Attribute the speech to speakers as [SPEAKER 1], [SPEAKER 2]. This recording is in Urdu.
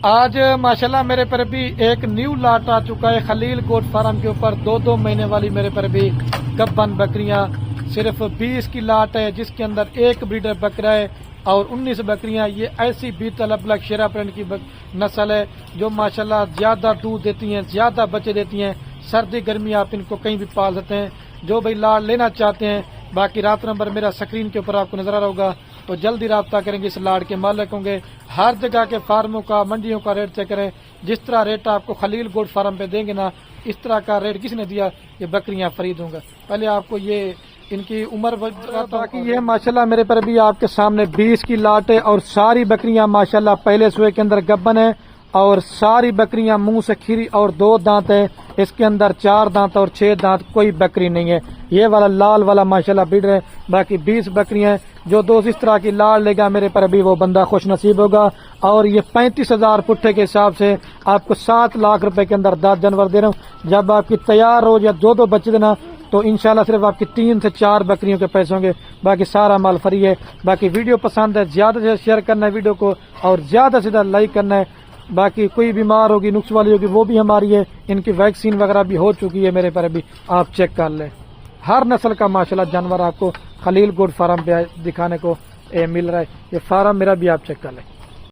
[SPEAKER 1] آج ماشاءاللہ میرے پر بھی ایک نیو لاٹ آ چکا ہے خلیل گوٹ فارم کے اوپر 2 مہینے والی میرے پر بھی گبن بکریاں صرف 20 کی لاٹ ہے، جس کے اندر ایک بریڈر بکرا ہے اور 19 بکریاں. یہ ایسی بیتل ابلک شیرا پرنٹ کی نسل ہے جو ماشاءاللہ زیادہ دودھ دیتی ہیں، زیادہ بچے دیتی ہیں. سردی گرمی آپ ان کو کہیں بھی پال سکتے ہیں. جو بھائی لاٹ لینا چاہتے ہیں، باقی رات نمبر میرا سکرین کے اوپر آپ کو نظر آ رہا ہوگا، تو جلدی رابطہ کریں گے. اس لاٹ کے مالک ہوں گے. ہر جگہ کے فارموں کا، منڈیوں کا ریٹ چیک کریں. جس طرح ریٹ آپ کو خلیل گوٹ فارم پہ دیں گے نا، اس طرح کا ریٹ کس نے دیا؟ یہ بکریاں خرید ہوں گا. پہلے آپ کو یہ ان کی عمر باقی یہ ماشاءاللہ میرے پر بھی آپ کے سامنے 20 کی لاٹ ہے اور ساری بکریاں ماشاءاللہ پہلے سوئے کے اندر گبن ہے اور ساری بکریاں منہ سے کھیری اور 2 دانت ہے. اس کے اندر 4 دانت اور 6 دانت کوئی بکری نہیں ہے. یہ والا لال والا ماشاءاللہ بریڈر ہے. باقی 20 بکریاں ہیں. جو دوست اس طرح کی لاڑ لے گا میرے پر بھی وہ بندہ خوش نصیب ہوگا. اور یہ 35,000 پٹھے کے حساب سے آپ کو 7 لاکھ روپے کے اندر 10 جانور دے رہا ہوں. جب آپ کی تیار ہو یا 2 بچے دینا تو انشاءاللہ صرف آپ کی 3 سے 4 بکریوں کے پیسے ہوں گے. باقی سارا مال فری ہے. باقی ویڈیو پسند ہے زیادہ سے شیئر کرنا ہے ویڈیو کو اور زیادہ سے زیادہ لائک کرنا ہے. باقی کوئی بیمار ہوگی، نقص والی ہوگی، وہ بھی ہماری ہے. ان کی ویکسین وغیرہ بھی ہو چکی ہے میرے پر بھی، آپ چیک کر لیں. ہر نسل کا ماشاءاللہ جانور آپ کو خلیل گوٹ فارم پہ دکھانے کو مل رہا ہے. یہ فارم میرا بھی آپ چیک کر لیں.